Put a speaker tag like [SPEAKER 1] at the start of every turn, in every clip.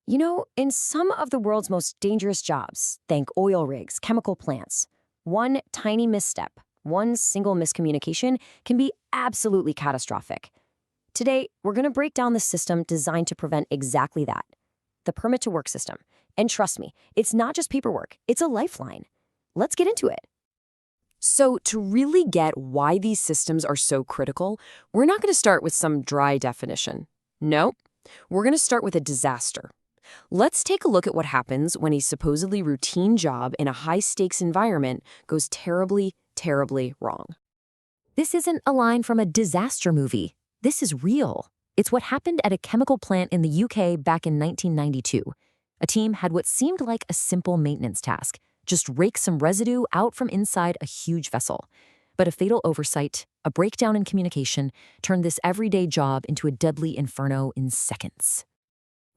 [SPEAKER 1] In some of the world's most dangerous jobs, think oil rigs, chemical plants, one tiny misstep, one single miscommunication can be absolutely catastrophic. Today, we're going to break down the system designed to prevent exactly that, the permit-to-work system. And trust me, it's not just paperwork, it's a lifeline. Let's get into it.
[SPEAKER 2] So to really get why these systems are so critical, we're not going to start with some dry definition. No, we're going to start with a disaster. Let's take a look at what happens when a supposedly routine job in a high-stakes environment goes terribly, terribly wrong.
[SPEAKER 1] This isn't a line from a disaster movie. This is real. It's what happened at a chemical plant in the UK back in 1992. A team had what seemed like a simple maintenance task, just rake some residue out from inside a huge vessel. But a fatal oversight, a breakdown in communication, turned this everyday job into a deadly inferno in seconds.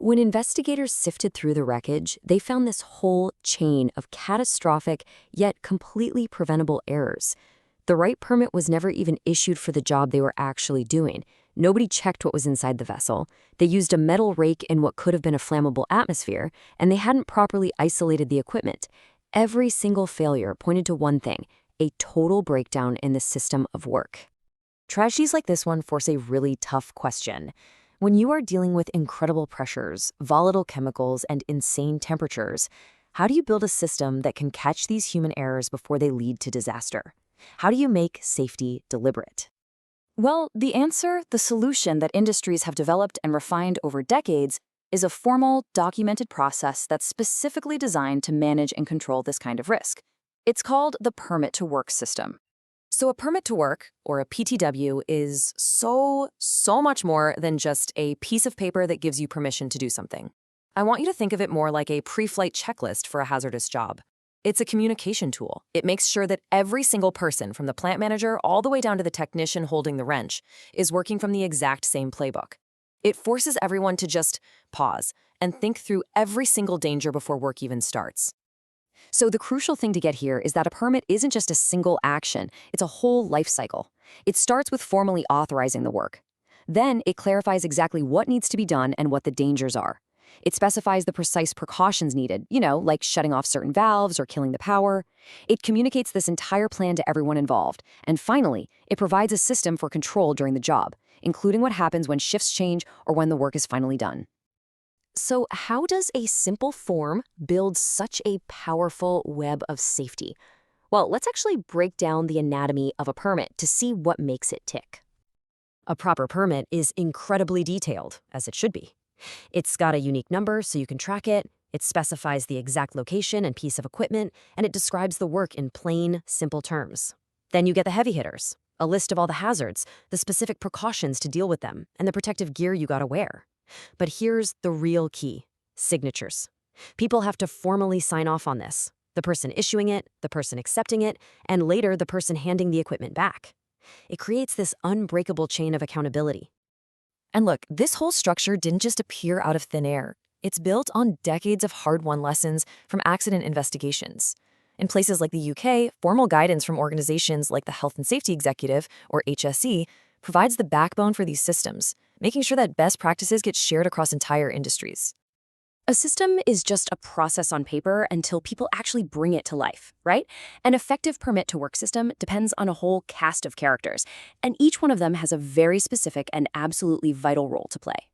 [SPEAKER 1] When investigators sifted through the wreckage, they found this whole chain of catastrophic, yet completely preventable errors. The right permit was never even issued for the job they were actually doing. Nobody checked what was inside the vessel. They used a metal rake in what could have been a flammable atmosphere, and they hadn't properly isolated the equipment. Every single failure pointed to one thing: a total breakdown in the system of work. Tragedies like this one force a really tough question. When you are dealing with incredible pressures, volatile chemicals, and insane temperatures, how do you build a system that can catch these human errors before they lead to disaster? How do you make safety deliberate? Well, the answer, the solution that industries have developed and refined over decades, is a formal, documented process that's specifically designed to manage and control this kind of risk. It's called the permit-to-work system. So a permit to work, or a PTW, is so much more than just a piece of paper that gives you permission to do something. I want you to think of it more like a pre-flight checklist for a hazardous job. It's a communication tool. It makes sure that every single person, from the plant manager all the way down to the technician holding the wrench, is working from the exact same playbook. It forces everyone to just pause and think through every single danger before work even starts. So the crucial thing to get here is that a permit isn't just a single action, it's a whole life cycle. It starts with formally authorizing the work. Then it clarifies exactly what needs to be done and what the dangers are. It specifies the precise precautions needed, like shutting off certain valves or killing the power. It communicates this entire plan to everyone involved. And finally, it provides a system for control during the job, including what happens when shifts change or when the work is finally done. So how does a simple form build such a powerful web of safety? Well, let's actually break down the anatomy of a permit to see what makes it tick. A proper permit is incredibly detailed, as it should be. It's got a unique number so you can track it, it specifies the exact location and piece of equipment, and it describes the work in plain, simple terms. Then you get the heavy hitters, a list of all the hazards, the specific precautions to deal with them, and the protective gear you gotta wear. But here's the real key: signatures. People have to formally sign off on this. The person issuing it, the person accepting it, and later the person handing the equipment back. It creates this unbreakable chain of accountability. And look, this whole structure didn't just appear out of thin air. It's built on decades of hard-won lessons from accident investigations. In places like the UK, formal guidance from organizations like the Health and Safety Executive, or HSE, provides the backbone for these systems, making sure that best practices get shared across entire industries. A system is just a process on paper until people actually bring it to life, right? An effective permit-to-work system depends on a whole cast of characters, and each one of them has a very specific and absolutely vital role to play.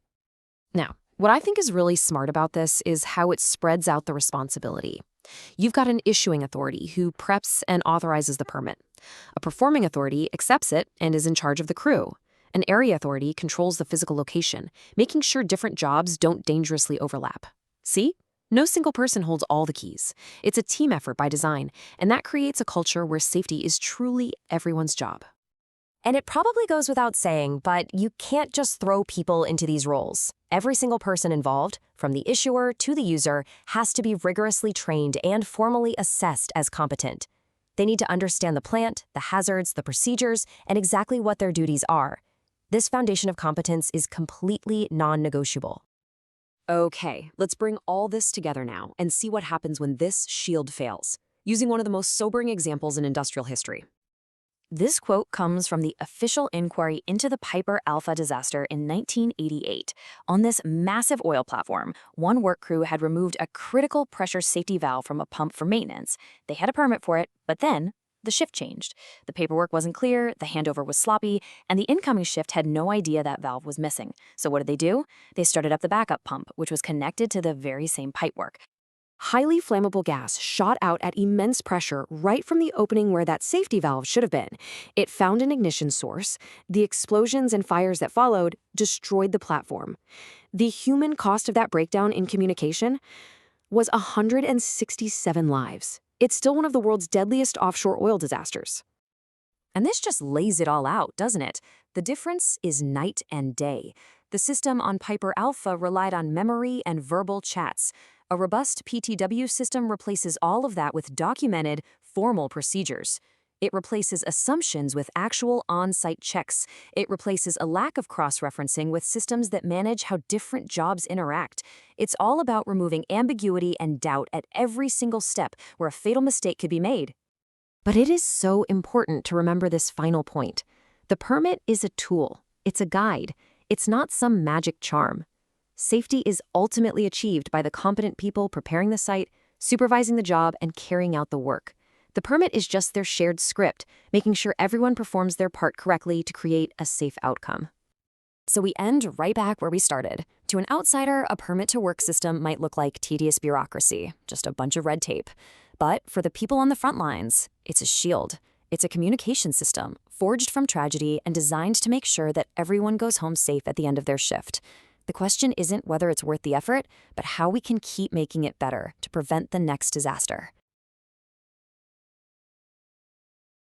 [SPEAKER 1] Now, what I think is really smart about this is how it spreads out the responsibility. You've got an issuing authority who preps and authorizes the permit. A performing authority accepts it and is in charge of the crew. An area authority controls the physical location, making sure different jobs don't dangerously overlap. See? No single person holds all the keys. It's a team effort by design, and that creates a culture where safety is truly everyone's job. And it probably goes without saying, but you can't just throw people into these roles. Every single person involved, from the issuer to the user, has to be rigorously trained and formally assessed as competent. They need to understand the plant, the hazards, the procedures, and exactly what their duties are. This foundation of competence is completely non-negotiable. Okay, let's bring all this together now and see what happens when this shield fails, using one of the most sobering examples in industrial history.
[SPEAKER 3] This quote comes from the official inquiry into the Piper Alpha disaster in 1988. On this massive oil platform, one work crew had removed a critical pressure safety valve from a pump for maintenance. They had a permit for it, but then the shift changed. The paperwork wasn't clear, the handover was sloppy, and the incoming shift had no idea that valve was missing. So what did they do? They started up the backup pump, which was connected to the very same pipework.
[SPEAKER 2] Highly flammable gas shot out at immense pressure right from the opening where that safety valve should have been. It found an ignition source. The explosions and fires that followed destroyed the platform. The human cost of that breakdown in communication was 167 lives. It's still one of the world's deadliest offshore oil disasters.
[SPEAKER 1] And this just lays it all out, doesn't it? The difference is night and day. The system on Piper Alpha relied on memory and verbal chats. A robust PTW system replaces all of that with documented, formal procedures. It replaces assumptions with actual on-site checks. It replaces a lack of cross-referencing with systems that manage how different jobs interact. It's all about removing ambiguity and doubt at every single step where a fatal mistake could be made. But it is so important to remember this final point. The permit is a tool. It's a guide. It's not some magic charm. Safety is ultimately achieved by the competent people preparing the site, supervising the job, and carrying out the work. The permit is just their shared script, making sure everyone performs their part correctly to create a safe outcome.
[SPEAKER 3] So we end right back where we started. To an outsider, a permit-to-work system might look like tedious bureaucracy, just a bunch of red tape. But for the people on the front lines, it's a shield. It's a communication system, forged from tragedy and designed to make sure that everyone goes home safe at the end of their shift. The question isn't whether it's worth the effort, but how we can keep making it better to prevent the next disaster.